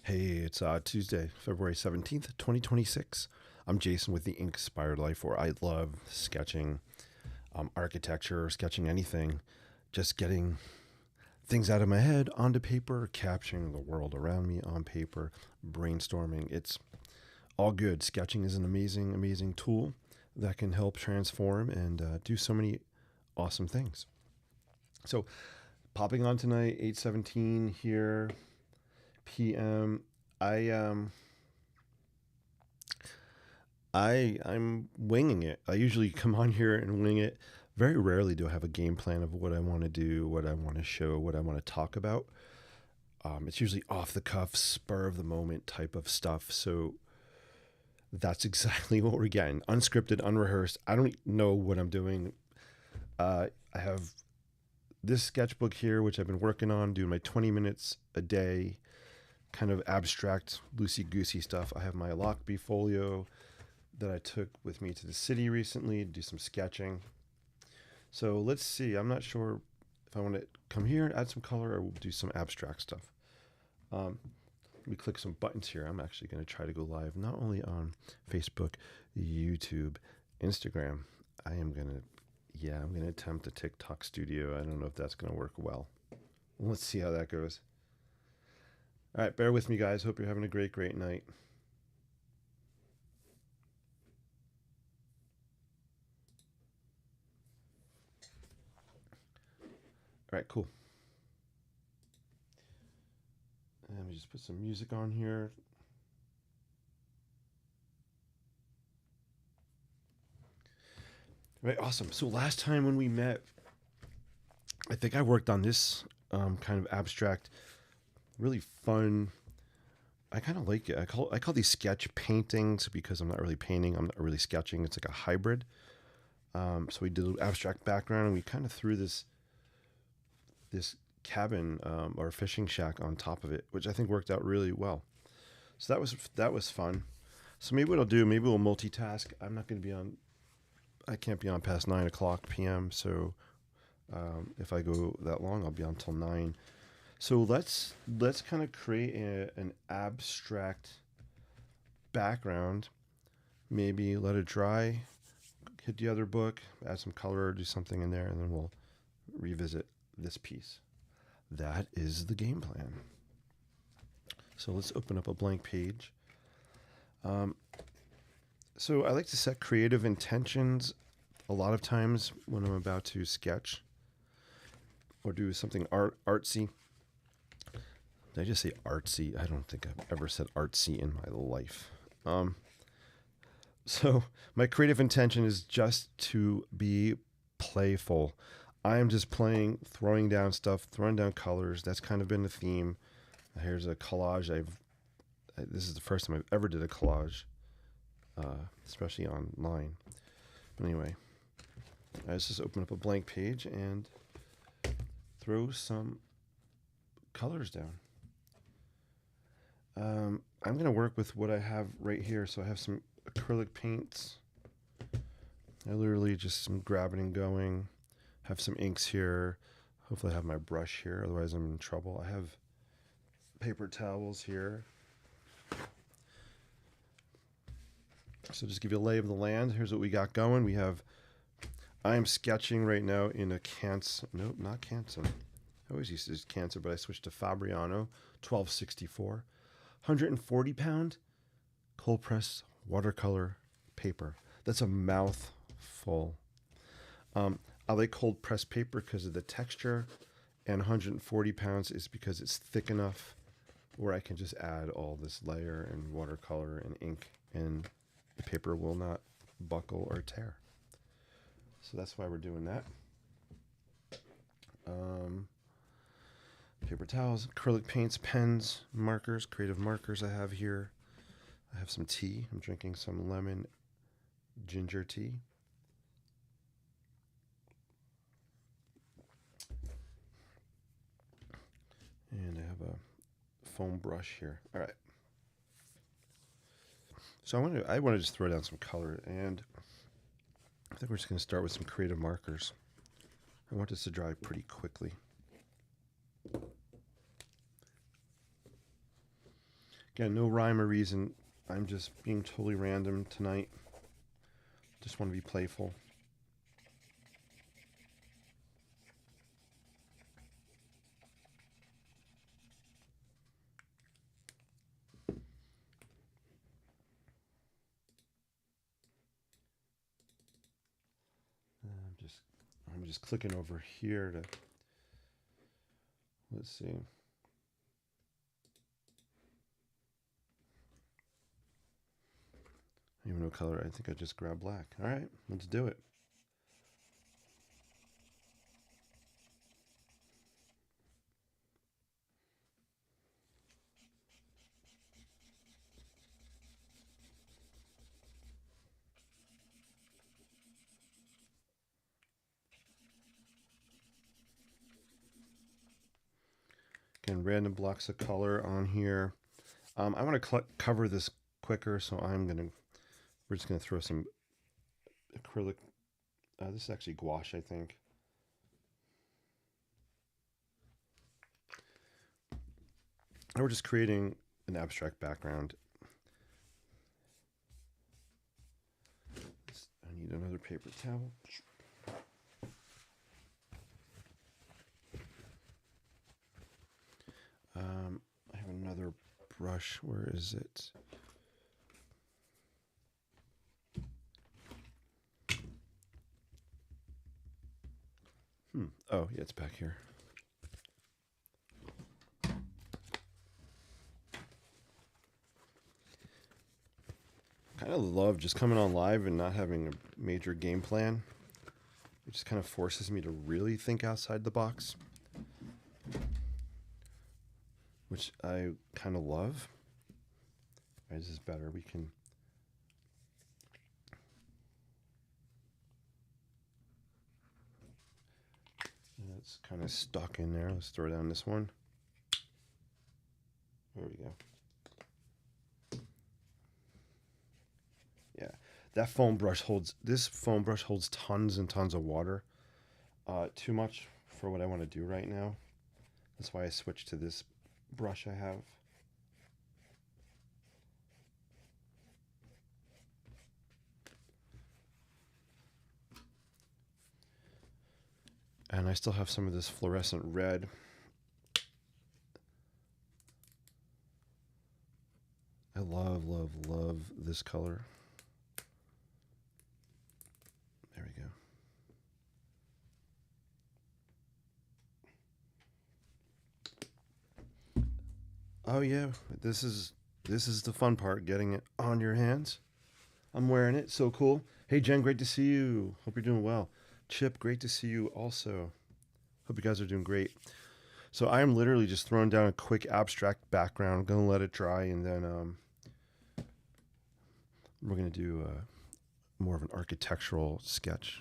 Hey, it's Tuesday, February 17th, 2026. I'm Jason with the Inspired Life, where I love sketching architecture, sketching anything, just getting things out of my head onto paper, capturing the world around me on paper, brainstorming. It's all good. Sketching is an amazing, amazing tool that can help transform and do so many awesome things. So, popping on tonight, 8:17 here, p.m. I I'm winging it. I usually come on here and wing it. Very rarely do I have a game plan of what I want to do, what I want to show, what I want to talk about. It's usually off the cuff, spur of the moment type of stuff. So that's exactly what we're getting. Unscripted, unrehearsed. I don't know what I'm doing. I have this sketchbook here, which I've been working on, doing my 20 minutes a day, kind of abstract, loosey goosey stuff. I have my Lockbee folio that I took with me to the city recently to do some sketching. So let's see. I'm not sure if I want to come here and add some color or do some abstract stuff. Let me click some buttons here. I'm actually going to try to go live not only on Facebook, YouTube, Instagram. I'm going to attempt a TikTok studio. I don't know if that's going to work well. Let's see how that goes. All right, bear with me, guys. Hope you're having a great, great night. All right, cool. And let me just put some music on here. Right, awesome. So last time when we met, I think I worked on this kind of abstract, really fun. I kind of like it. I call these sketch paintings because I'm not really painting. I'm not really sketching. It's like a hybrid. So we did an abstract background, and we kind of threw this cabin or fishing shack on top of it, which I think worked out really well. So that was fun. So maybe what I'll do, maybe we'll multitask. I'm not going to be on. I can't be on past 9 o'clock p.m. So if I go that long, I'll be on till 9. So let's kind of create an abstract background. Maybe let it dry. Hit the other book, add some color, do something in there, and then we'll revisit this piece. That is the game plan. So let's open up a blank page. Um, so I like to set creative intentions a lot of times when I'm about to sketch or do something artsy. Did I just say artsy? I don't think I've ever said artsy in my life. So my creative intention is just to be playful. I'm just playing, throwing down stuff, throwing down colors. That's kind of been the theme. Here's a collage. This is the first time I've ever did a collage, especially online. But anyway, let's just open up a blank page and throw some colors down. I'm going to work with what I have right here. So I have some acrylic paints. I literally just am grabbing and going. Have some inks here. Hopefully I have my brush here, otherwise I'm in trouble. I have paper towels here. So just give you a lay of the land. Here's what we got going. I am sketching right now in a nope, not Canson. I always used to use Canson, but I switched to Fabriano 1264. 140 pound cold pressed watercolor paper. That's a mouthful. I like cold pressed paper because of the texture, and 140 pounds is because it's thick enough where I can just add all this layer and watercolor and ink, and the paper will not buckle or tear. So that's why we're doing that. Paper towels, acrylic paints, pens, markers, creative markers I have here. I have some tea. I'm drinking some lemon ginger tea. And I have a foam brush here. All right. So I want to just throw down some color, and I think we're just going to start with some creative markers. I want this to dry pretty quickly. Again, no rhyme or reason. I'm just being totally random tonight. Just want to be playful. I'm just clicking over here to, let's see. I don't even know color. I think I just grabbed black. All right, let's do it. Again, random blocks of color on here. I want to cover this quicker, so we're just gonna throw some acrylic. This is actually gouache, I think. And we're just creating an abstract background. I need another paper towel. I have another brush. Where is it? Oh, yeah, it's back here. Kind of love just coming on live and not having a major game plan. It just kind of forces me to really think outside the box, which I kind of love. All right, this is better. We can. That's kind of stuck in there. Let's throw down this one. There we go. Yeah, this foam brush holds tons and tons of water. Too much for what I want to do right now. That's why I switched to this brush I have. And I still have some of this fluorescent red. I love, love, love this color. There we go. Oh yeah, this is the fun part, getting it on your hands. I'm wearing it, so cool. Hey Jen, great to see you. Hope you're doing well. Chip, great to see you also. Hope you guys are doing great. So I am literally just throwing down a quick abstract background. I'm gonna let it dry, and then we're gonna do more of an architectural sketch.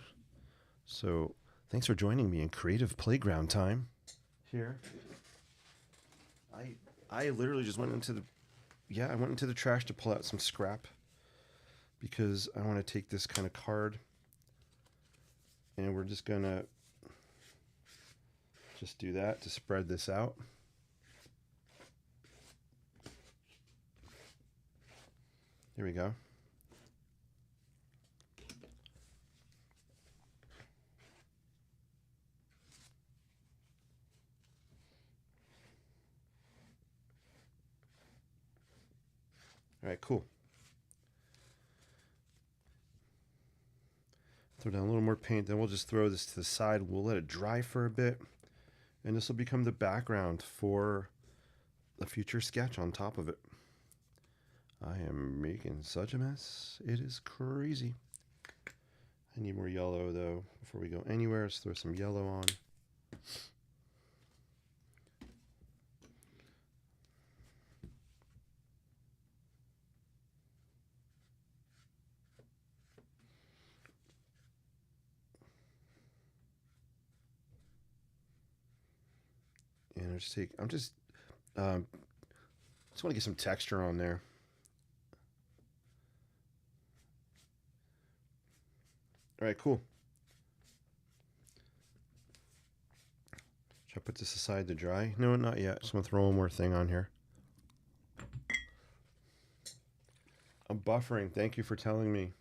So thanks for joining me in creative playground time here. I literally just went into the trash to pull out some scrap because I want to take this kind of card, and we're just gonna do that to spread this out. Here we go. All right, cool. Throw down a little more paint, then we'll just throw this to the side. We'll let it dry for a bit, and this will become the background for a future sketch on top of it. I am making such a mess. It is crazy. I need more yellow, though, before we go anywhere. Let's throw some yellow on. And I just want to get some texture on there. All right, cool. Should I put this aside to dry? No, not yet. Just want to throw one more thing on here. buffering. Thank you for telling me.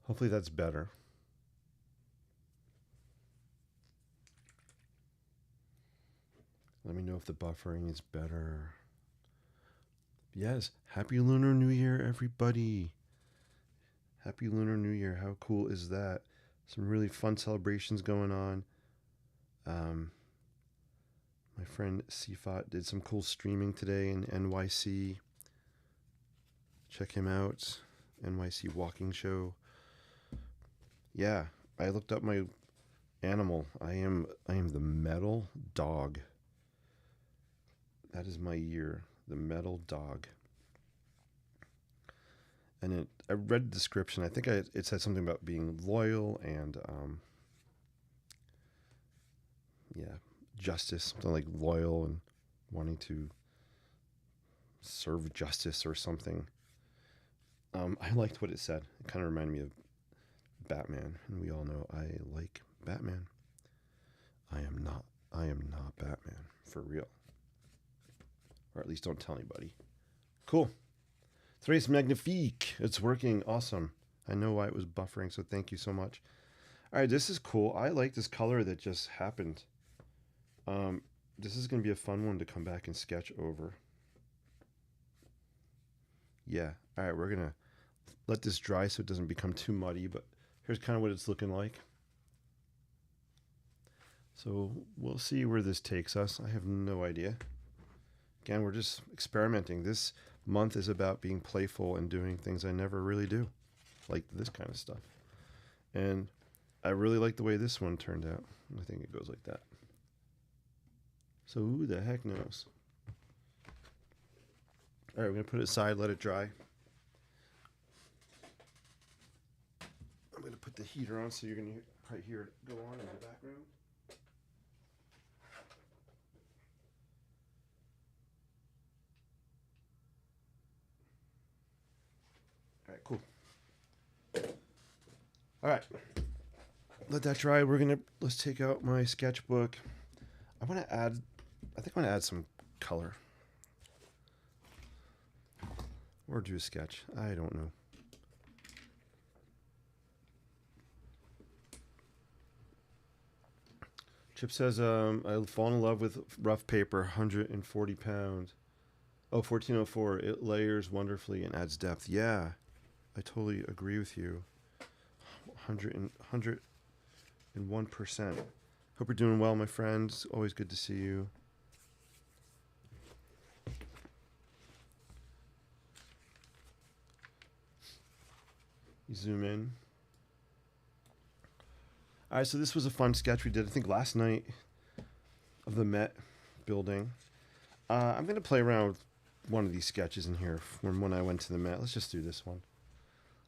Hopefully that's better. Let me know if the buffering is better. Yes, Happy Lunar New Year, everybody. Happy Lunar New Year. How cool is that? Some really fun celebrations going on. My friend Sifat did some cool streaming today in NYC. Check him out. NYC Walking Show. Yeah, I looked up my animal. I am the metal dog. That is my year, the metal dog. And I read the description. I think it said something about being loyal and justice, something like loyal and wanting to serve justice or something. I liked what it said. It kind of reminded me of Batman, and we all know I like Batman. I am not Batman, for real. Or at least don't tell anybody. Cool. Tres magnifique. It's working. Awesome. I know why it was buffering, so thank you so much. All right, this is cool. I like this color that just happened. This is going to be a fun one to come back and sketch over. Yeah. All right, we're going to let this dry so it doesn't become too muddy, but here's kind of what it's looking like. So we'll see where this takes us. I have no idea. Again, we're just experimenting. This month is about being playful and doing things I never really do, like this kind of stuff. And I really like the way this one turned out. I think it goes like that. So who the heck knows? All right, we're going to put it aside, let it dry. I'm going to put the heater on so you're going to probably hear it go on in the background. All right, cool. All right, let that dry. Let's take out my sketchbook. I think I want to add some color. Or do a sketch. I don't know. Chip says, I've fallen in love with rough paper, 140 pounds. Oh, 1404. It layers wonderfully and adds depth. Yeah, I totally agree with you. 101%. Hope you're doing well, my friends. Always good to see you. You zoom in. All right, so this was a fun sketch we did, I think, last night of the Met building. I'm going to play around with one of these sketches in here from when I went to the Met. Let's just do this one.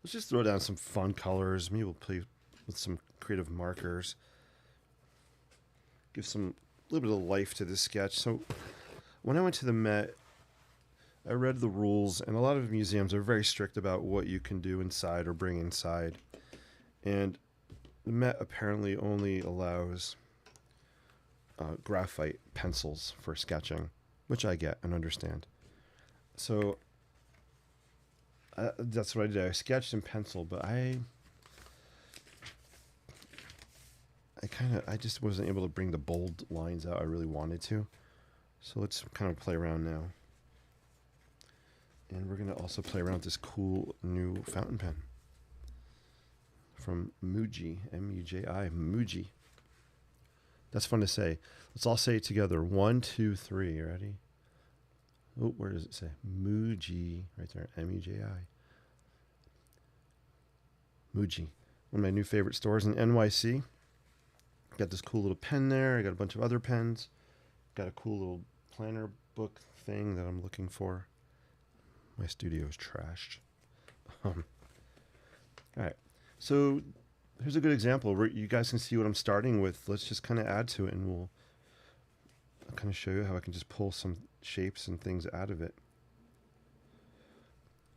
Let's just throw down some fun colors. Maybe we'll play with some creative markers. Give a little bit of life to this sketch. So when I went to the Met, I read the rules, and a lot of museums are very strict about what you can do inside or bring inside. And the Met apparently only allows graphite pencils for sketching, which I get and understand. So that's what I did. I sketched in pencil, but I just wasn't able to bring the bold lines out I really wanted to. So let's kind of play around now. And we're going to also play around with this cool new fountain pen from Muji, M-U-J-I, Muji. That's fun to say. Let's all say it together. 1, 2, 3. Ready? Oh, where does it say? Muji. Right there. M-U-J-I. Muji. One of my new favorite stores in NYC. Got this cool little pen there. I got a bunch of other pens. Got a cool little planner book thing that I'm looking for. My studio is trashed. All right. So here's a good example where you guys can see what I'm starting with. Let's just kind of add to it, and I'll kind of show you how I can just pull some shapes and things out of it.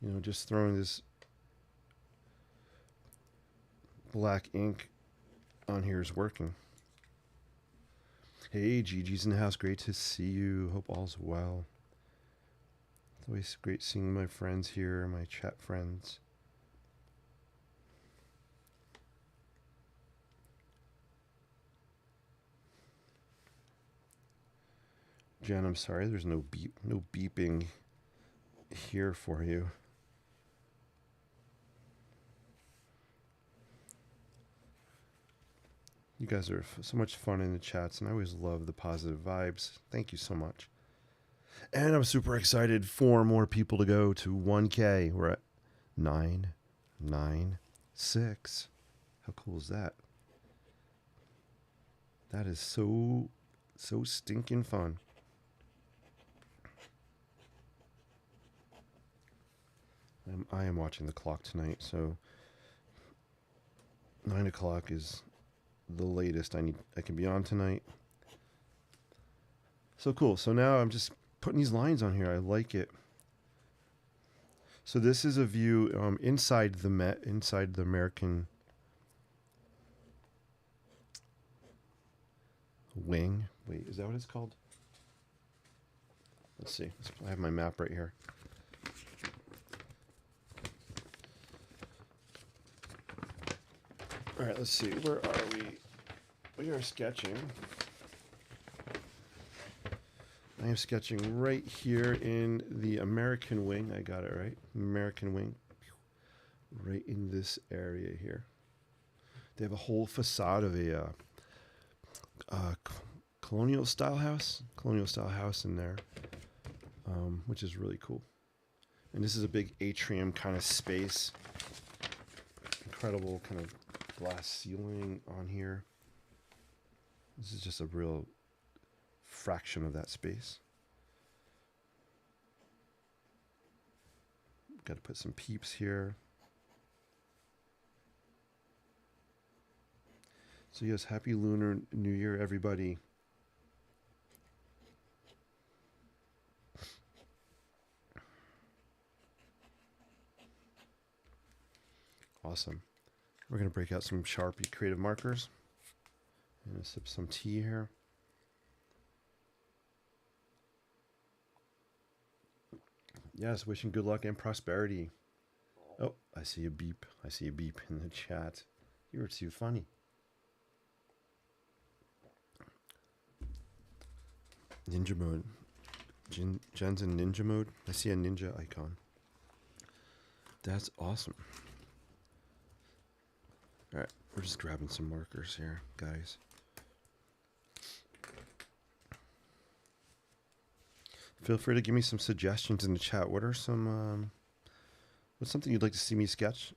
You know, just throwing this black ink on here is working. Hey, Gigi's in the house. Great to see you. Hope all's well. It's always great seeing my friends here, my chat friends. Jen, I'm sorry, there's no beeping here for you. You guys are so much fun in the chats, and I always love the positive vibes. Thank you so much. And I'm super excited for more people to go to 1K. We're at 996. How cool is that? That is so stinking fun. I am watching the clock tonight, so 9 o'clock is the latest I can be on tonight. So cool. So now I'm just putting these lines on here. I like it. So this is a view inside the Met, inside the American wing. Wait, is that what it's called? Let's see. I have my map right here. All right, let's see. Where are we? We are sketching. I am sketching right here in the American wing. I got it right. American wing. Right in this area here. They have a whole facade of a colonial style house in there, which is really cool. And this is a big atrium kind of space. Incredible kind of glass ceiling on here. This is just a real fraction of that space. Got to put some peeps here. So yes, happy Lunar New Year, everybody. Awesome. We're going to break out some Sharpie creative markers. I'm going to sip some tea here. Yes, wishing good luck and prosperity. Oh, I see a beep. I see a beep in the chat. You're too funny. Ninja mode. Jen's in ninja mode. I see a ninja icon. That's awesome. All right, we're just grabbing some markers here, guys. Feel free to give me some suggestions in the chat. What are some, what's something you'd like to see me sketch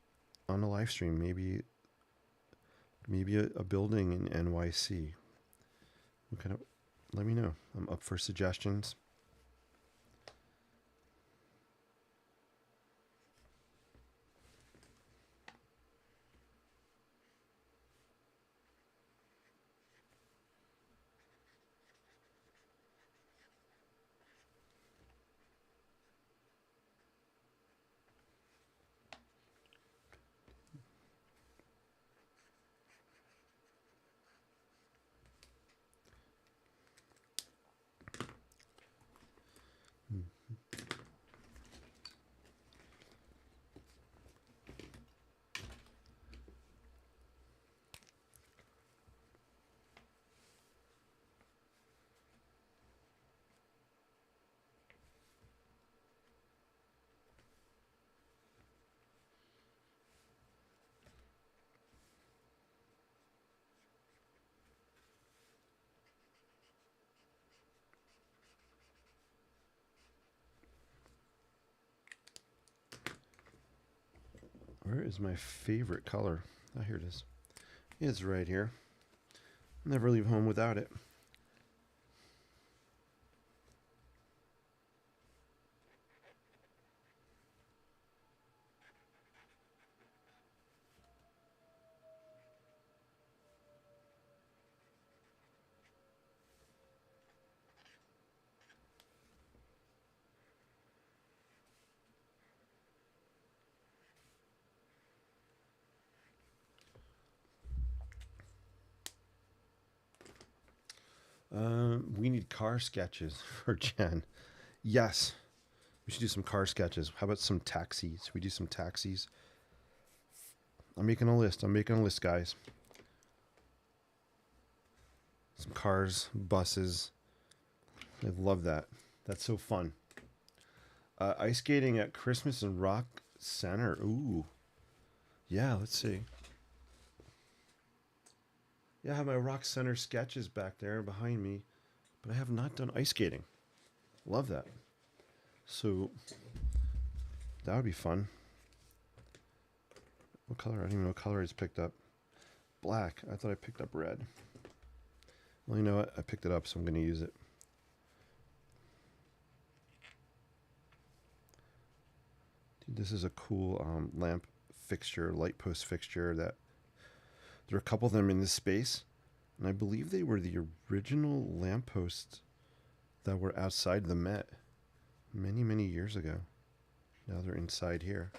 on a live stream? Maybe a building in NYC. What kind of, let me know. I'm up for suggestions. Where is my favorite color? Oh, here it is. It's right here. Never leave home without it. We need car sketches for Jen. Yes, we should do some car sketches. How about some taxis? We do some taxis. I'm making a list. I'm making a list, guys. Some cars, buses. I love that. That's so fun. Ice skating at Christmas and Rock Center. Ooh. Yeah, let's see. Yeah, I have my Rock Center sketches back there behind me, but I have not done ice skating. Love that. So that would be fun. What color? I don't even know what color I just picked up. Black. I thought I picked up red. Well, you know what? I picked it up, so I'm going to use it. Dude, this is a cool lamp fixture, light post fixture. That there are a couple of them in this space, and I believe they were the original lampposts that were outside the Met many, many years ago. Now they're inside here.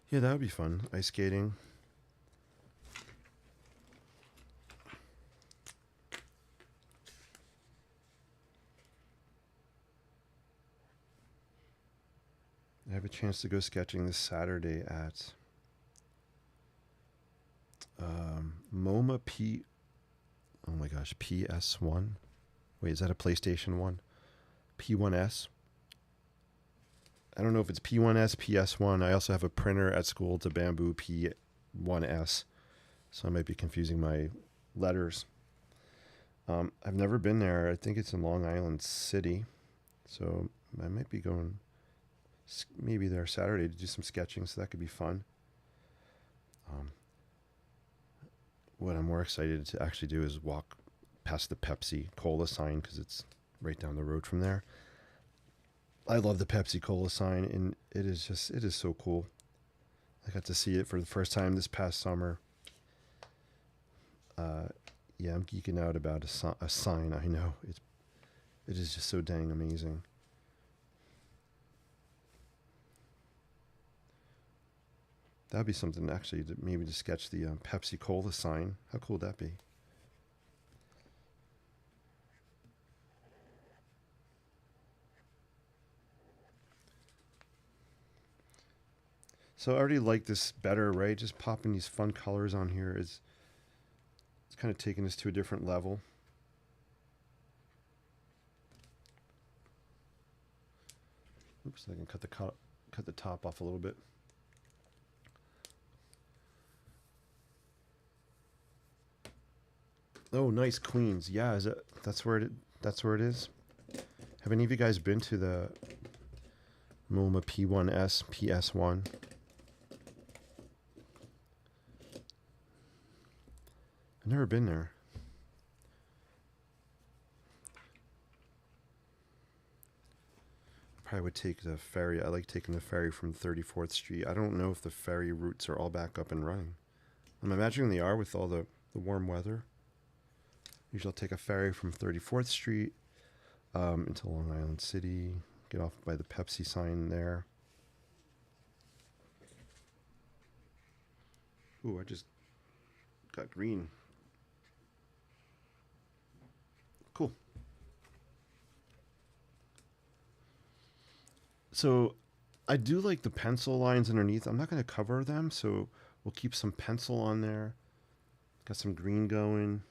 Yeah, that would be fun. Ice skating. I have a chance to go sketching this Saturday at MoMA P. Oh my gosh, PS1. Wait, is that a PlayStation 1? P1S. I don't know if it's P1S, PS1. I also have a printer at school. It's a Bamboo P1S. So I might be confusing my letters. I've never been there. I think it's in Long Island City. So I might be going maybe there Saturday to do some sketching. So that could be fun. What I'm more excited to actually do is walk past the Pepsi Cola sign because it's right down the road from there. I love the Pepsi Cola sign, and it is so cool. I got to see it for the first time this past summer. Yeah, I'm geeking out about a sign. I know it is just so dang amazing. That'd be something actually to maybe to sketch the Pepsi Cola sign. How cool would that be? So I already like this better, right? Just popping these fun colors on here is it's kind of taking this to a different level. Oops, I can cut the top off a little bit. Oh, nice, Queens. Yeah, that's where it is. Have any of you guys been to the MoMA P1S PS1? I've never been there. Probably would take the ferry. I like taking the ferry from 34th Street. I don't know if the ferry routes are all back up and running. I'm imagining they are with all the warm weather. Usually I'll take a ferry from 34th Street into Long Island City. Get off by the Pepsi sign there. Ooh, I just got green. Cool. So I do like the pencil lines underneath. I'm not going to cover them, so we'll keep some pencil on there. Got some green going.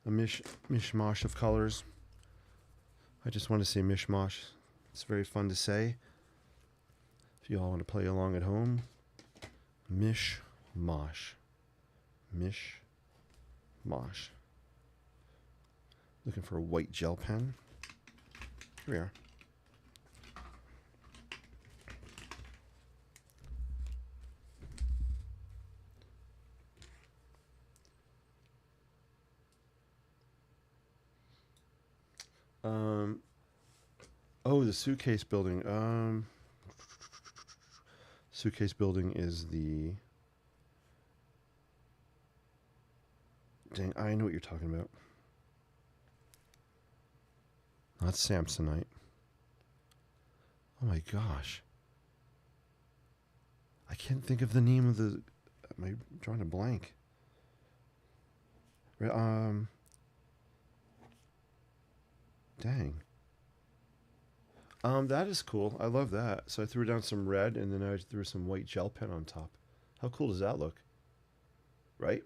A mishmash of colors. I just want to say mishmash. It's very fun to say. If you all want to play along at home. Mishmash. Mishmash. Looking for a white gel pen. Here we are. Oh, the suitcase building. Suitcase building is the... Dang, I know what you're talking about. Not Samsonite. Oh my gosh. I can't think of the name of the am I drawing a blank? Right, dang. That is cool. I love that. So I threw down some red and then I threw some white gel pen on top. How cool does that look? Right?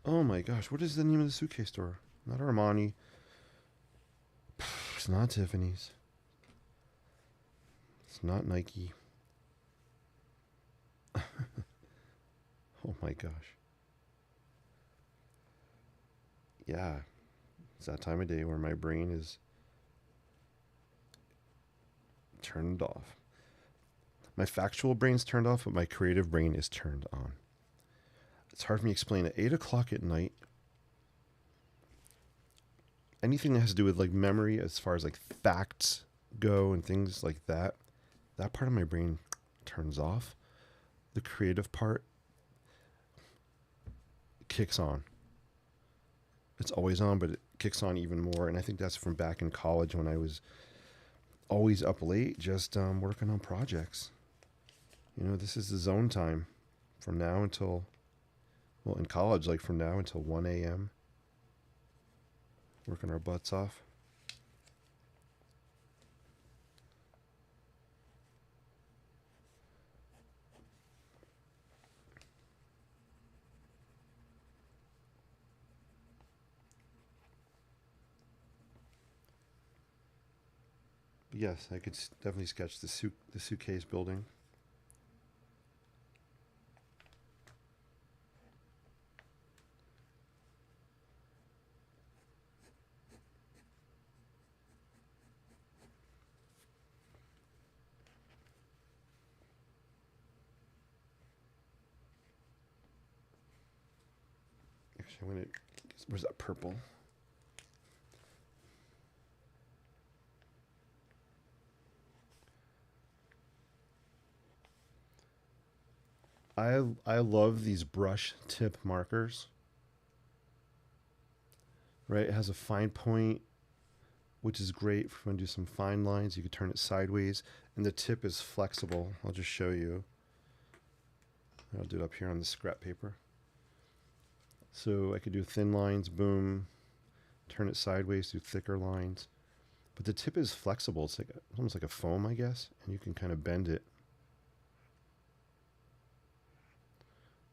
Oh my gosh, what is the name of the suitcase store? Not Armani. It's not Tiffany's. It's not Nike. Oh my gosh. Yeah, it's that time of day where my brain is turned off. My factual brain's turned off, but my creative brain is turned on. It's hard for me to explain. At 8 o'clock at night, anything that has to do with like memory, as far as like facts go and things like that, that part of my brain turns off. The creative part kicks on. It's always on, but it kicks on even more. And I think that's from back in college when I was always up late, just working on projects. You know, this is the zone time from now until, well, in college, like from now until 1 a.m. Working our butts off. But yes, I could definitely sketch the suitcase building. Actually, I'm gonna. Where's that purple? I love these brush tip markers. Right, it has a fine point, which is great for when you do some fine lines. You can turn it sideways, and the tip is flexible. I'll just show you. I'll do it up here on the scrap paper. So I could do thin lines, boom, turn it sideways, do thicker lines. But the tip is flexible. It's like almost like a foam, I guess, and you can kind of bend it.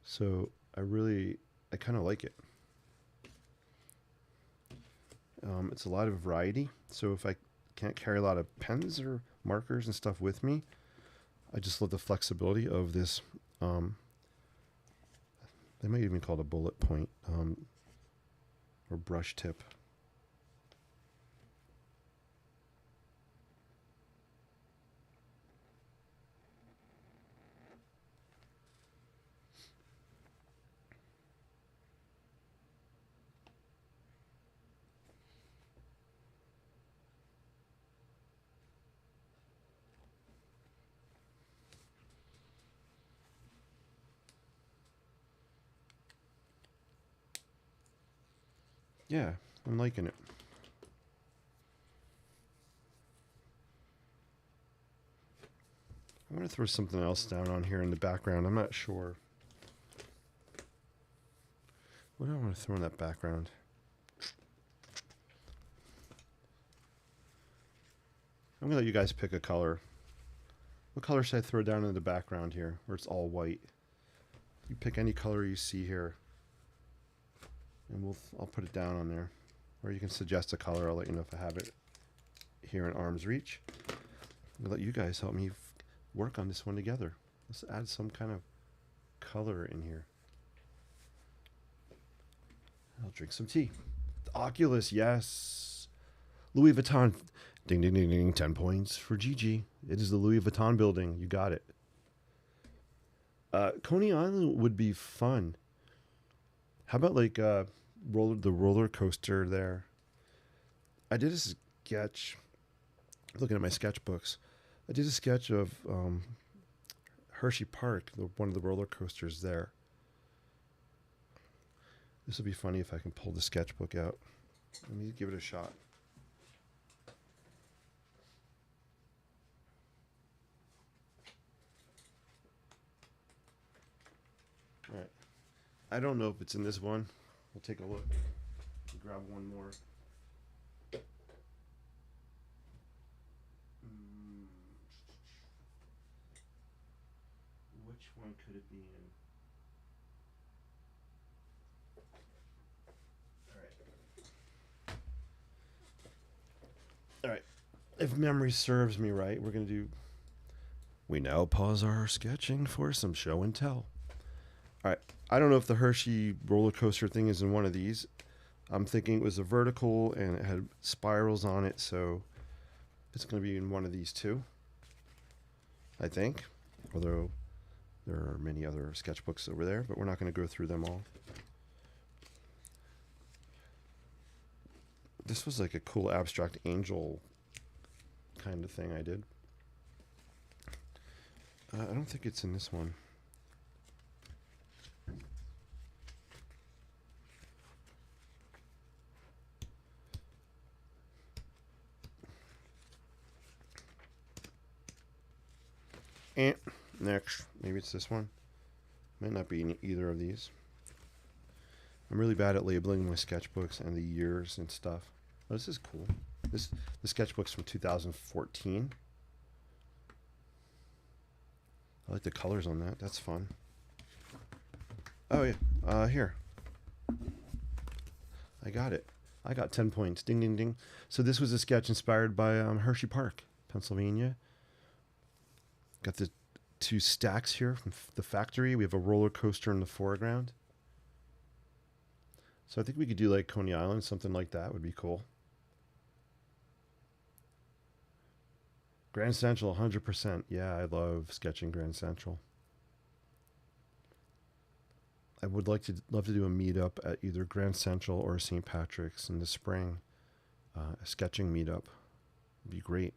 So I kind of like it. It's a lot of variety. So if I can't carry a lot of pens or markers and stuff with me, I just love the flexibility of this. They might even call it a bullet point or brush tip. Yeah, I'm liking it. I'm going to throw something else down on here in the background. I'm not sure. What do I want to throw in that background? I'm going to let you guys pick a color. What color should I throw down in the background here where it's all white? You pick any color you see here. And I'll put it down on there. Or you can suggest a color. I'll let you know if I have it here in arm's reach. I'll let you guys help me work on this one together. Let's add some kind of color in here. I'll drink some tea. The Oculus, yes. Louis Vuitton. Ding, ding, ding, ding. 10 points for Gigi. It is the Louis Vuitton building. You got it. Coney Island would be fun. How about like the roller coaster there? I did a sketch. Looking at my sketchbooks, I did a sketch of Hershey Park, one of the roller coasters there. This would be funny if I can pull the sketchbook out. Let me give it a shot. I don't know if it's in this one. We'll take a look. Grab one more. Which one could it be in? All right. If memory serves me right, we're going to do... We now pause our sketching for some show and tell. All right. I don't know if the Hershey roller coaster thing is in one of these. I'm thinking it was a vertical and it had spirals on it, so it's going to be in one of these two, I think. Although there are many other sketchbooks over there, but we're not going to go through them all. This was like a cool abstract angel kind of thing I did. I don't think it's in this one. And next, maybe it's this one. Might not be in either of these. I'm really bad at labeling my sketchbooks and the years and stuff. Oh, this is cool. The sketchbook's from 2014. I like the colors on that. That's fun. Oh yeah, here. I got it. I got 10 points. Ding, ding, ding. So this was a sketch inspired by Hershey Park, Pennsylvania. Got the two stacks here from the factory. We have a roller coaster in the foreground. So I think we could do like Coney Island, something like that would be cool. Grand Central, 100%. Yeah, I love sketching Grand Central. I would love to do a meetup at either Grand Central or St. Patrick's in the spring. A sketching meetup would be great.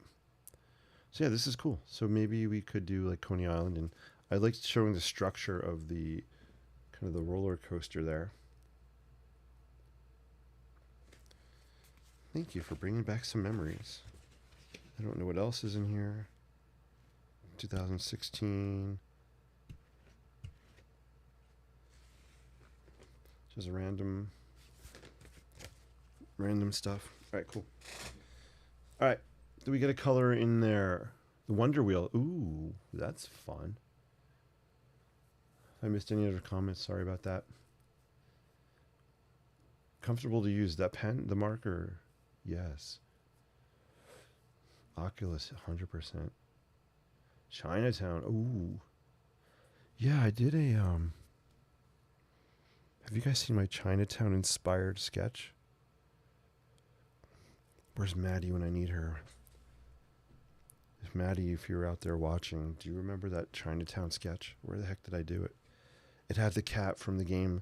So yeah, this is cool. So maybe we could do like Coney Island, and I like showing the structure of the kind of the roller coaster there. Thank you for bringing back some memories. I don't know what else is in here. 2016. Just random stuff. All right, cool. All right. Do we get a color in there? The Wonder Wheel. Ooh, that's fun. If I missed any other comments, sorry about that. Comfortable to use that pen, the marker. Yes. Oculus, 100%. Chinatown. Ooh. Yeah, I did a have you guys seen my Chinatown inspired sketch? Where's Maddie when I need her? Maddie, if you're out there watching, do you remember that Chinatown sketch? Where the heck did I do it? It had the cat from the game.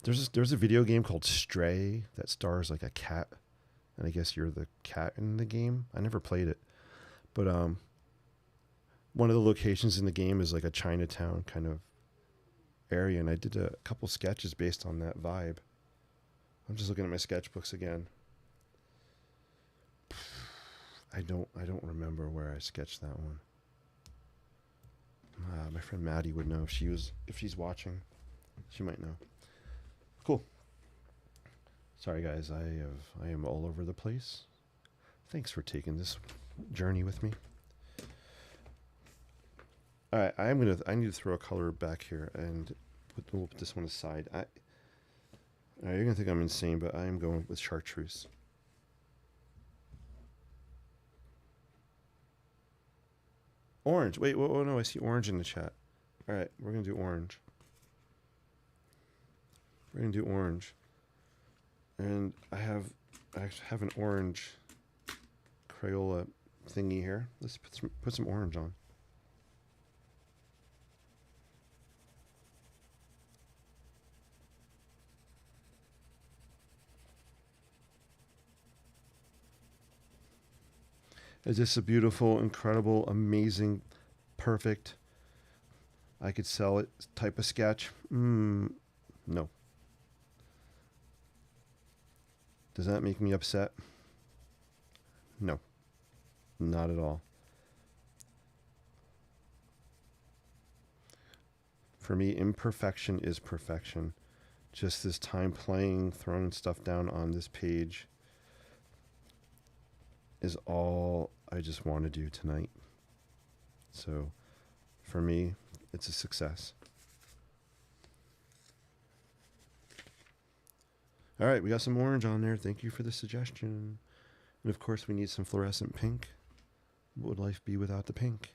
There's a video game called Stray that stars like a cat, and I guess you're the cat in the game. I never played it, but one of the locations in the game is like a Chinatown kind of area, and I did a couple sketches based on that vibe. I'm just looking at my sketchbooks again. I don't remember where I sketched that one. My friend Maddie would know if she's watching. She might know. Cool. Sorry guys, I am all over the place. Thanks for taking this journey with me. All right, I need to throw a color back here and we'll put this one aside. All right, you're gonna think I'm insane, but I am going with chartreuse. Orange. Wait, whoa, no, I see orange in the chat. All right, we're going to do orange. We're going to do orange. And I actually have an orange Crayola thingy here. Let's put some orange on. Is this a beautiful, incredible, amazing, perfect, I could sell it type of sketch? No. Does that make me upset? No. Not at all. For me, imperfection is perfection. Just this time playing, throwing stuff down on this page is all I just want to do tonight. So for me, it's a success. All right, we got some orange on there. Thank you for the suggestion. And of course, we need some fluorescent pink. What would life be without the pink?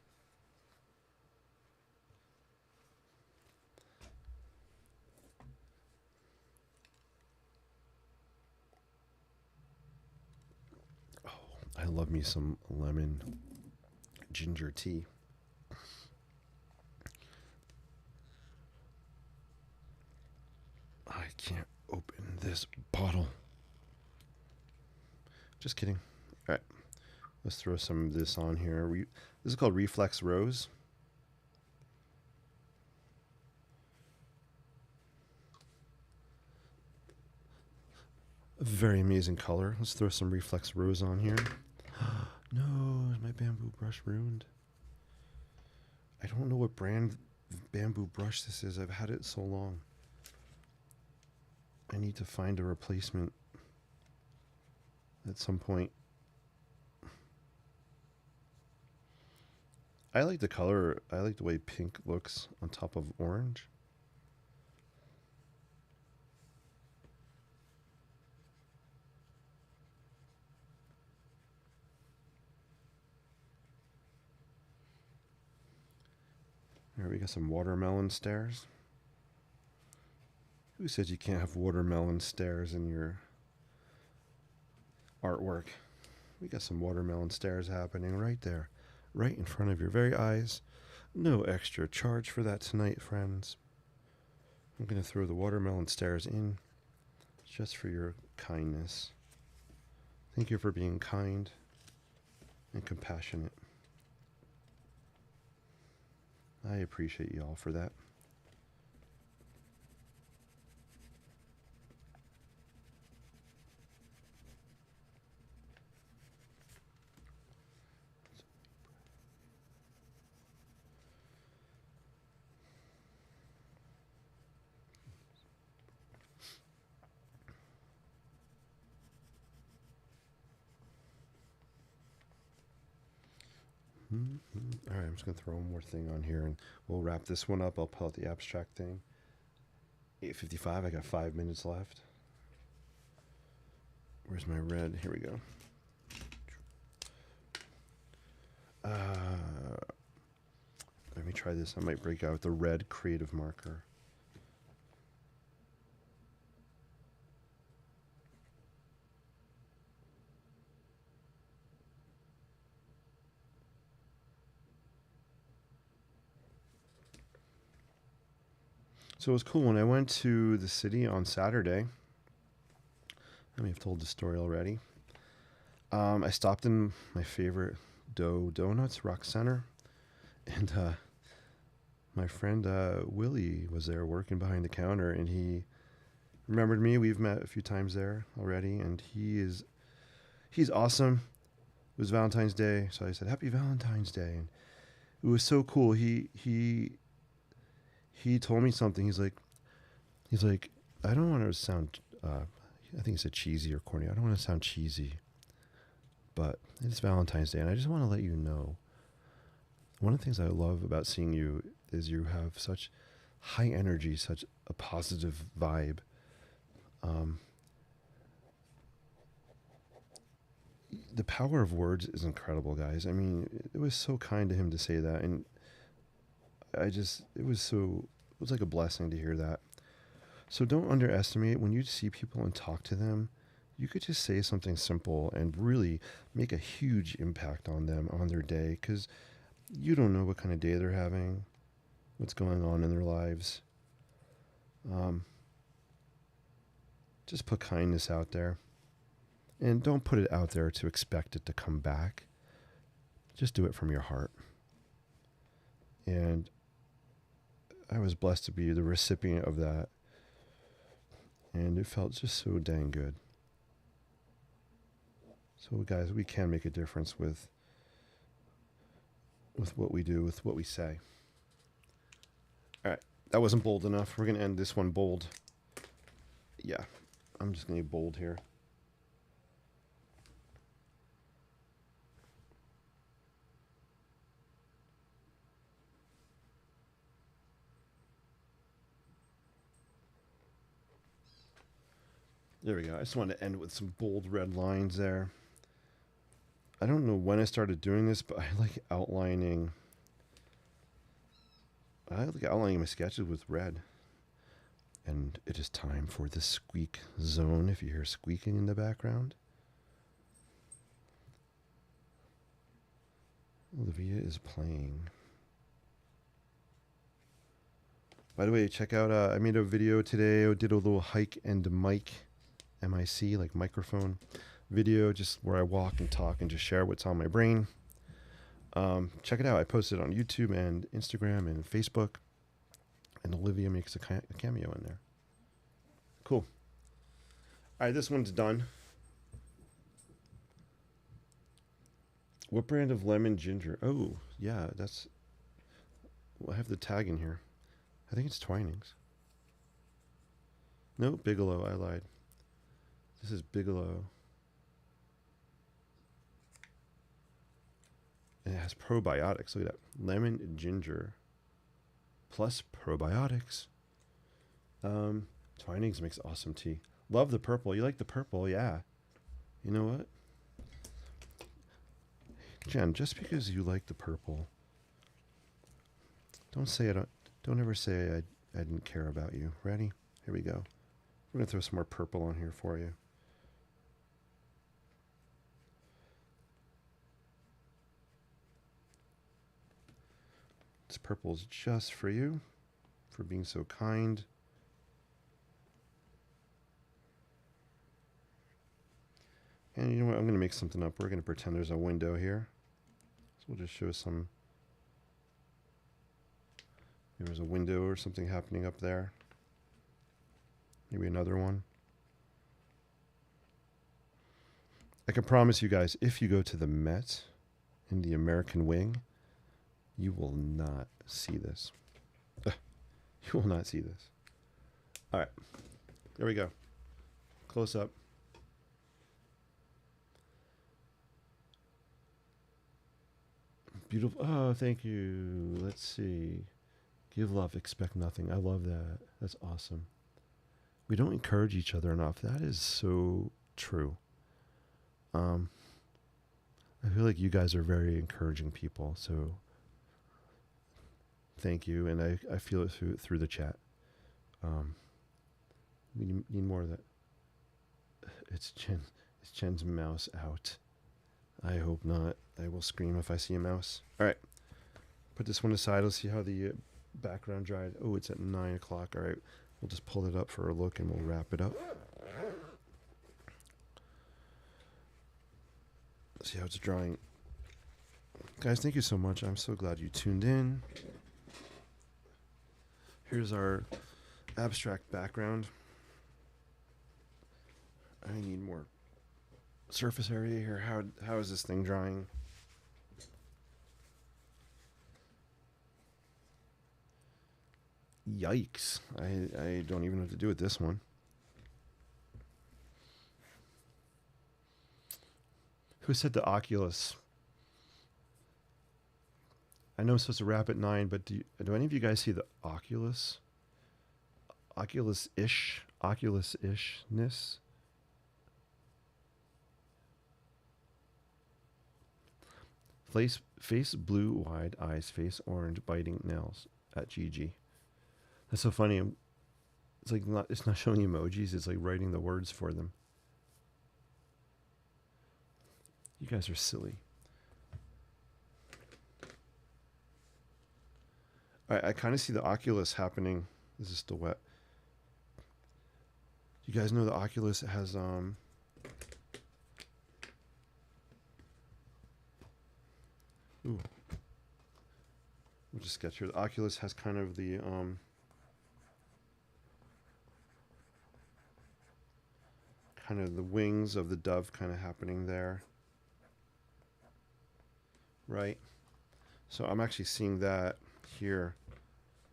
Oh, I love me some lemon ginger tea. I can't open this bottle. Just kidding. All right, let's throw some of this on here. This is called Reflex Rose. A very amazing color. Let's throw some Reflex Rose on here. No, is my bamboo brush ruined? I don't know what brand bamboo brush this is. I've had it so long. I need to find a replacement at some point. I like the color. I like the way pink looks on top of orange. Here we got some watermelon stairs. Who says you can't have watermelon stairs in your artwork? We got some watermelon stairs happening right there, right in front of your very eyes. No extra charge for that tonight, friends. I'm going to throw the watermelon stairs in just for your kindness. Thank you for being kind and compassionate. I appreciate you all for that. All right, I'm just going to throw one more thing on here and we'll wrap this one up. I'll pull out the abstract thing. 8:55, I got 5 minutes left. Where's my red? Here we go. Let me try this. I might break out the red creative marker. So it was cool when I went to the city on Saturday. I may have told the story already. I stopped in my favorite Donuts, Rock Center, and my friend Willie was there working behind the counter, and he remembered me. We've met a few times there already, and he's awesome. It was Valentine's Day, so I said Happy Valentine's Day, and it was so cool. He told me something. He's like, I don't want to sound. I think he said cheesy or corny. I don't want to sound cheesy, but it's Valentine's Day, and I just want to let you know. One of the things I love about seeing you is you have such high energy, such a positive vibe. The power of words is incredible, guys. I mean, it was so kind to him to say that, and it was like a blessing to hear that. So don't underestimate when you see people and talk to them. You could just say something simple and really make a huge impact on them, on their day, because you don't know what kind of day they're having, what's going on in their lives. Just put kindness out there. And don't put it out there to expect it to come back. Just do it from your heart. And I was blessed to be the recipient of that. And it felt just so dang good. So guys, we can make a difference with what we do, with what we say. All right, That wasn't bold enough. We're going to end this one bold. Yeah, I'm just going to be bold here. There we go. I just wanted to end with some bold red lines there. I don't know when I started doing this, but I like outlining. I like outlining my sketches with red. And it is time for the squeak zone. If you hear squeaking in the background, Olivia is playing. By the way, check out, I made a video today. I did a little hike and mic, M-I-C, like microphone video, just where I walk and talk and just share what's on my brain. Check it out. I posted it on YouTube and Instagram and Facebook. And Olivia makes a cameo in there. Cool. All right, this one's done. What brand of lemon ginger? Oh, yeah, that's... Well, I have the tag in here. I think it's Twinings. No, Bigelow. I lied. This is Bigelow. And it has probiotics. Look at that. Lemon ginger plus probiotics. Twinings makes awesome tea. Love the purple. You like the purple? Yeah. You know what? Jen, just because you like the purple, don't ever say I didn't care about you. Ready? Here we go. We're going to throw some more purple on here for you. This purple is just for you, for being so kind. And you know what? I'm going to make something up. We're going to pretend there's a window here. So we'll just show some. There's a window or something happening up there. Maybe another one. I can promise you guys, if you go to the Met in the American Wing, you will not see this. You will not see this. All right. There we go. Close up. Beautiful. Oh, thank you. Let's see. Give love, expect nothing. I love that. That's awesome. We don't encourage each other enough. That is so true. I feel like you guys are very encouraging people. So thank you. And I feel it through the chat. We need more of that. It's Jen's mouse out. I hope not. I will scream if I see a mouse. All right. Put this one aside. Let's see how the background dried. Oh, it's at 9 o'clock. All right. We'll just pull it up for a look and we'll wrap it up. Let's see how it's drying. Guys, thank you so much. I'm so glad you tuned in. Here's our abstract background. I need more surface area here. How is this thing drying? Yikes. I don't even know what to do with this one. Who said the Oculus? I know I'm supposed to wrap at 9, but do any of you guys see the Oculus? Oculus-ish? Oculus-ishness? Face blue, wide eyes, face orange, biting nails at GG. That's so funny. It's like it's not showing emojis. It's like writing the words for them. You guys are silly. I kind of see the Oculus happening. This is still wet. You guys know the Oculus has We'll just sketch here. The Oculus has kind of the kind of the wings of the dove kind of happening there. Right? So I'm actually seeing that here.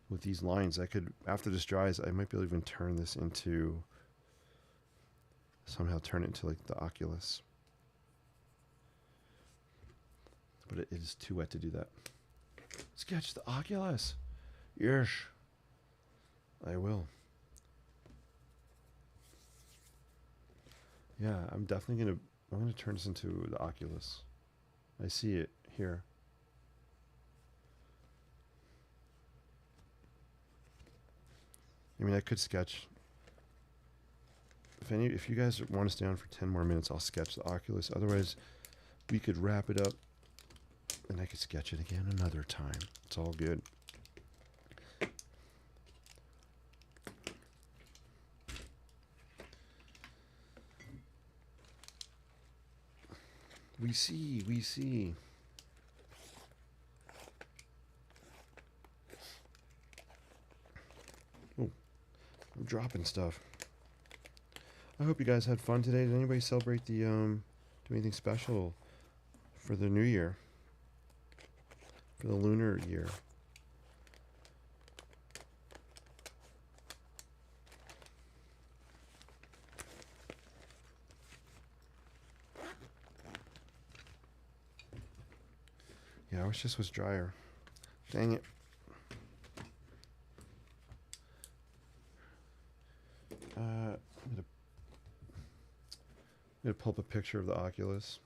with these lines. I could, after this dries, I might be able to even turn this into, somehow turn it into like the Oculus. But it is too wet to do that. Sketch the Oculus. Yes, I will. Yeah, I'm gonna turn this into the Oculus. I see it here. I mean, I could sketch. If you guys want to stay on for 10 more minutes, I'll sketch the Oculus. Otherwise, we could wrap it up, and I could sketch it again another time. It's all good. We see. Oh, I'm dropping stuff. I hope you guys had fun today. Did anybody celebrate do anything special for the new year? For the lunar year? Yeah, I wish this was drier. Dang it. I'm gonna pull up a picture of the Oculus.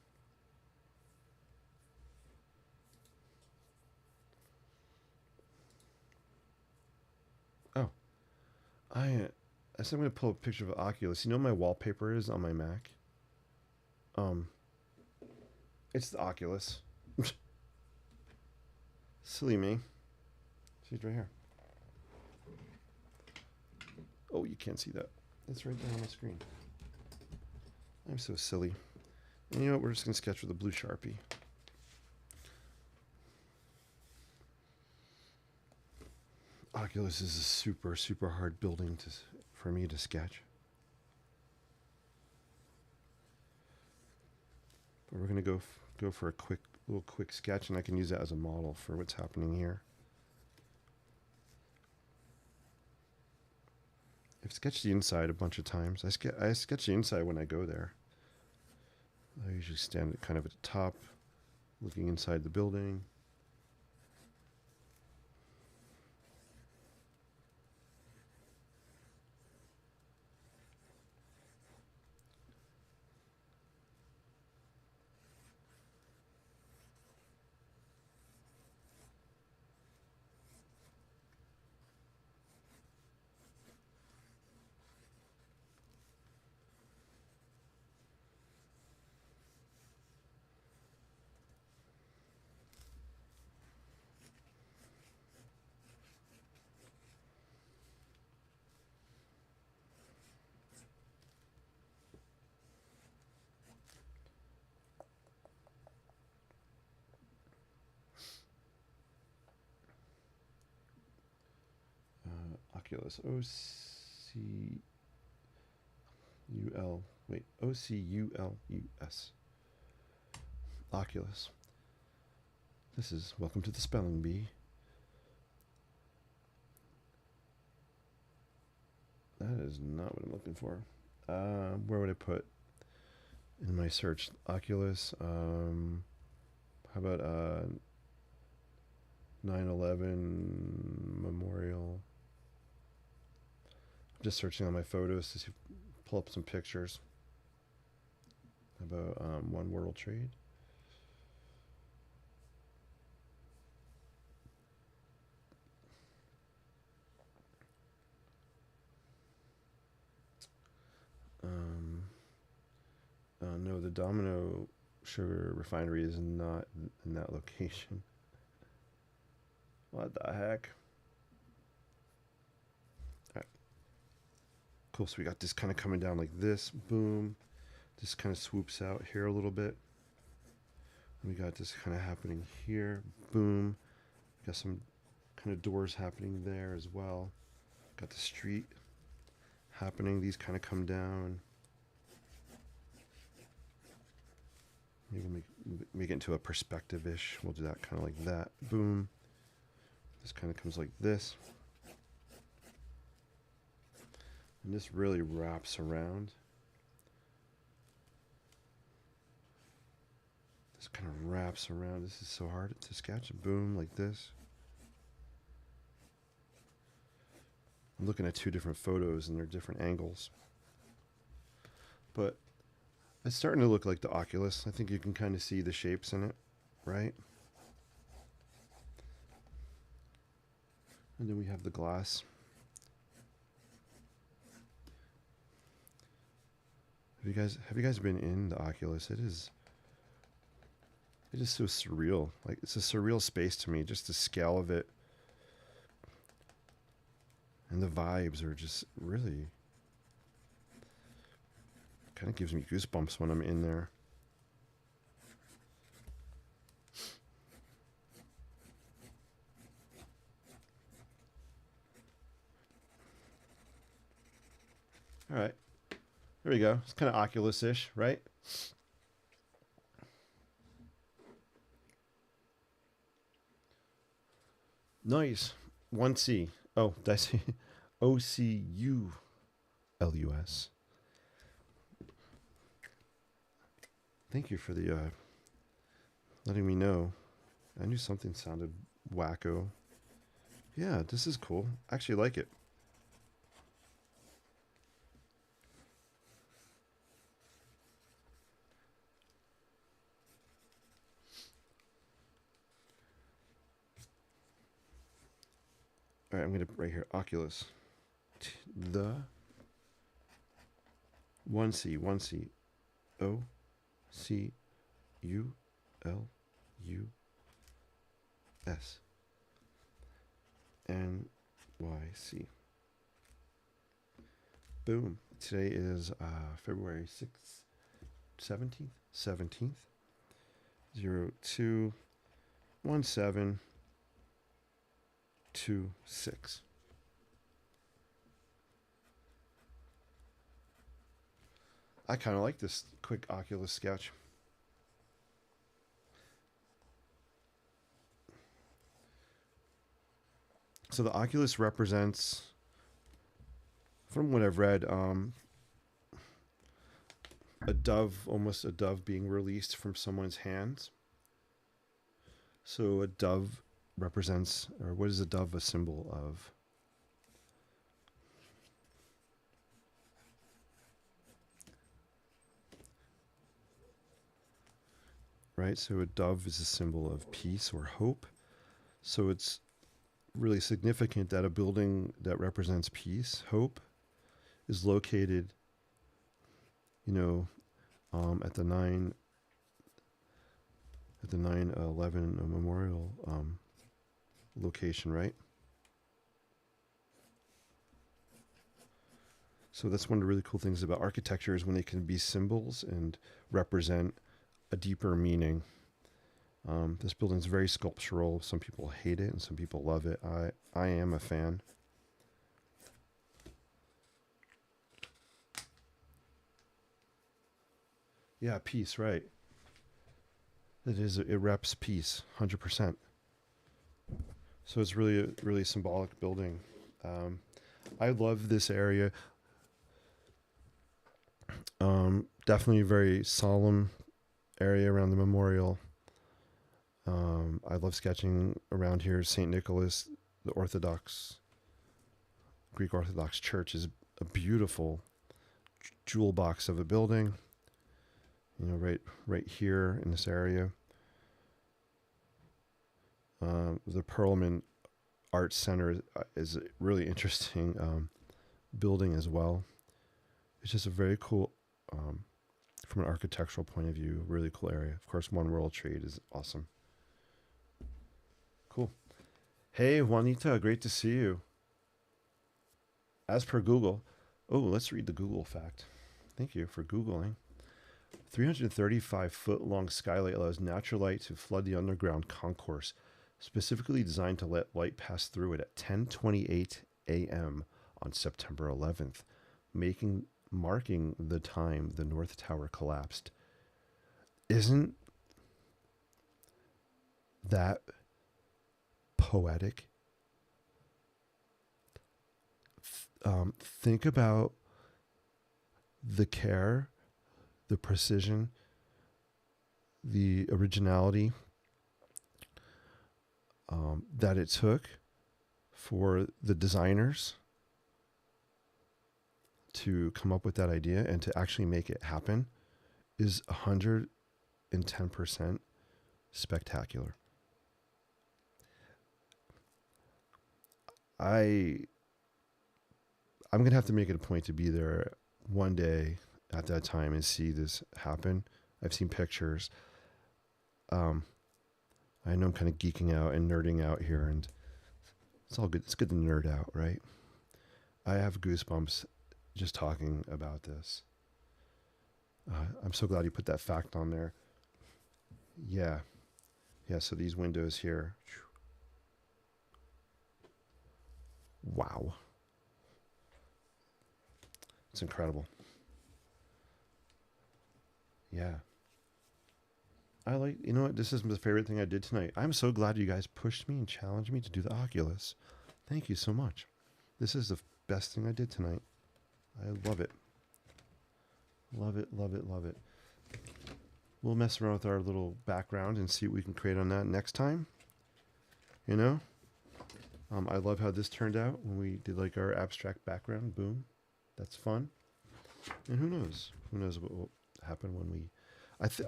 Oh, I said I'm gonna pull up a picture of the Oculus. You know what my wallpaper is on my Mac? It's the Oculus. Silly me. See it right here. Oh, you can't see that. It's right there on the screen. I'm so silly. And you know what? We're just going to sketch with a blue Sharpie. Oculus is a super, super hard building for me to sketch. But we're going to go for a little quick sketch, and I can use that as a model for what's happening here. I've sketched the inside a bunch of times. I sketch the inside when I go there. I usually stand kind of at the top, looking inside the building. Oculus, Oculus. Oculus. This is welcome to the spelling bee. That is not what I'm looking for. Where would I put in my search? Oculus. How about 9/11 Memorial? I'm just searching on my photos to pull up some pictures about One World Trade. No, the Domino Sugar Refinery is not in that location. What the heck? All right. Cool, so we got this kind of coming down like this. Boom. This kind of swoops out here a little bit. And we got this kind of happening here. Boom. Got some kind of doors happening there as well. Got the street happening. These kind of come down. Maybe make it into a perspective-ish. We'll do that kind of like that. Boom. This kind of comes like this. And this really wraps around. This kind of wraps around. This is so hard to sketch. Boom, like this. I'm looking at two different photos and they're different angles. But it's starting to look like the Oculus. I think you can kind of see the shapes in it, right? And then we have the glass. Have you guys been in the Oculus? It is so surreal. Like, it's a surreal space to me, just the scale of it. And the vibes are just really kind of gives me goosebumps when I'm in there. All right. There we go. It's kind of Oculus-ish, right? Nice. 1C. Oh, did I say OCULUS? Thank you for the letting me know. I knew something sounded wacko. Yeah, this is cool. I actually like it. All right, I'm going to right here, Oculus. The 1C, O, C, U, L, U, S, N, Y, C. Boom. Today is February 6th, 17th, 021726. I kind of like this quick Oculus sketch. So the Oculus represents, from what I've read, a dove, almost a dove being released from someone's hands. So a dove represents, or what is a dove a symbol of? Right? So a dove is a symbol of peace or hope. So it's really significant that a building that represents peace, hope, is located, at the 9/11 memorial location, right? So that's one of the really cool things about architecture is when they can be symbols and represent a deeper meaning. This building's very sculptural. Some people hate it and some people love it. I am a fan. Yeah, peace, right. It reps peace, 100%. So it's really a really symbolic building. I love this area. Definitely a very solemn area around the memorial. I love sketching around here. St. Nicholas, the Greek Orthodox Church, is a beautiful jewel box of a building. Right here in this area. The Perlman Art Center is a really interesting building as well. It's just a very cool, from an architectural point of view, really cool area. Of course, One World Trade is awesome. Cool. Hey, Juanita, great to see you. As per Google, let's read the Google fact. Thank you for Googling. 335-foot long skylight allows natural light to flood the underground concourse, specifically designed to let light pass through it at 10:28 a.m. on September 11th, marking the time the North Tower collapsed. Isn't that poetic? think about the care, the precision, the originality that it took for the designers to come up with that idea and to actually make it happen is 110% spectacular. I'm gonna have to make it a point to be there one day at that time and see this happen. I've seen pictures. I know I'm kind of geeking out and nerding out here, and it's all good. It's good to nerd out, right? I have goosebumps just talking about this. I'm so glad you put that fact on there. Yeah. Yeah, so these windows here. Wow. It's incredible. Yeah. You know what? This is the favorite thing I did tonight. I'm so glad you guys pushed me and challenged me to do the Oculus. Thank you so much. This is the best thing I did tonight. I love it. Love it, love it, love it. We'll mess around with our little background and see what we can create on that next time. You know? I love how this turned out when we did like our abstract background. Boom. That's fun. And who knows? Who knows what will happen when we...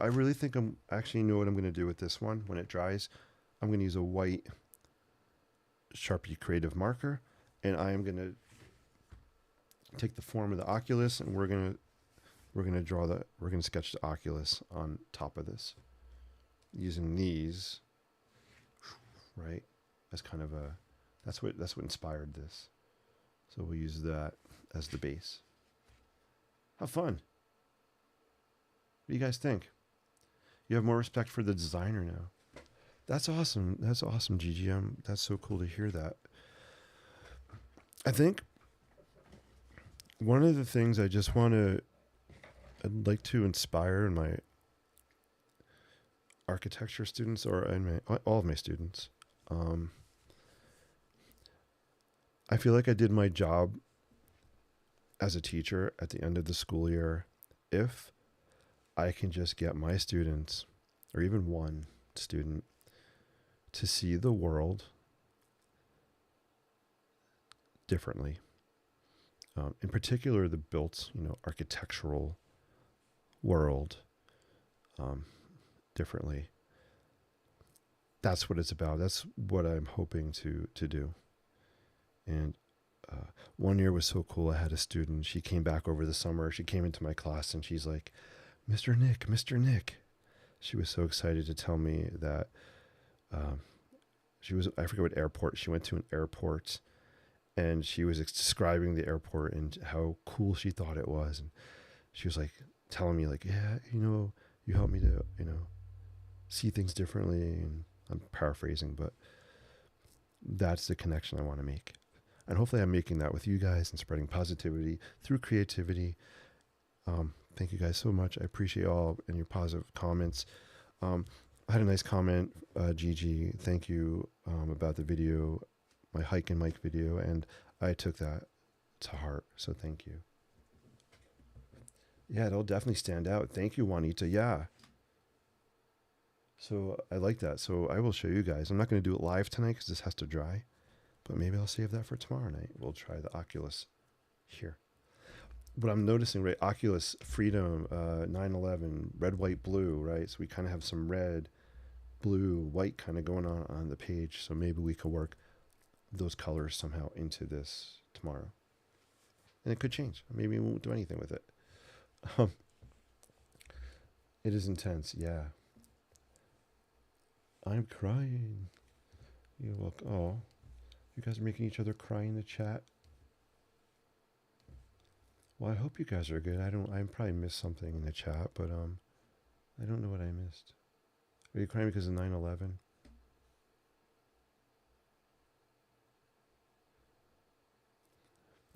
I really think I'm actually know what I'm going to do with this one when it dries. I'm going to use a white Sharpie creative marker, and I am going to take the form of the Oculus, and we're going to sketch the Oculus on top of this using these, right? As kind of a that's what inspired this. So we'll use that as the base. Have fun. What do you guys think? You have more respect for the designer now. That's awesome. That's awesome, Gigi. That's so cool to hear that. I think one of the things I'd like to inspire in my architecture students or in all of my students. I feel like I did my job as a teacher at the end of the school year if I can just get my students, or even one student, to see the world differently. In particular, the built, architectural world differently. That's what it's about. That's what I'm hoping to do. And one year was so cool. I had a student. She came back over the summer. She came into my class and she's like, Mr. Nick, Mr. Nick. She was so excited to tell me that I forget what airport. She went to an airport and she was describing the airport and how cool she thought it was. And she was like telling me like, yeah, you helped me to, see things differently. And I'm paraphrasing, but that's the connection I want to make. And hopefully I'm making that with you guys and spreading positivity through creativity. Thank you guys so much. I appreciate all and your positive comments. I had a nice comment, Gigi. Thank you about the video, my hike and Mike video, and I took that to heart. So thank you. Yeah, it'll definitely stand out. Thank you, Juanita. Yeah. So I like that. So I will show you guys. I'm not going to do it live tonight because this has to dry, but maybe I'll save that for tomorrow night. We'll try the Oculus here. But I'm noticing, right, Oculus, Freedom, 9/11, red, white, blue, right? So we kind of have some red, blue, white kind of going on the page. So maybe we could work those colors somehow into this tomorrow. And it could change. Maybe we won't do anything with it. It is intense, yeah. I'm crying. You're welcome. Oh, you guys are making each other cry in the chat. Well, I hope you guys are good. I probably missed something in the chat, but I don't know what I missed. Are you crying because of 9/11?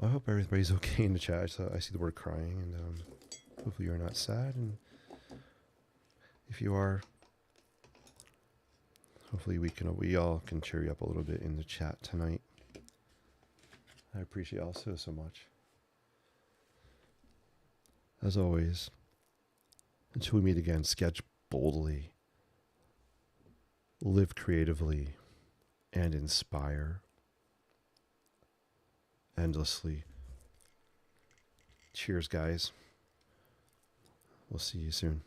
I hope everybody's okay in the chat. So I see the word crying, and hopefully you're not sad. And if you are, hopefully we all can cheer you up a little bit in the chat tonight. I appreciate y'all so much. As always, until we meet again, sketch boldly, live creatively, and inspire endlessly. Cheers, guys. We'll see you soon.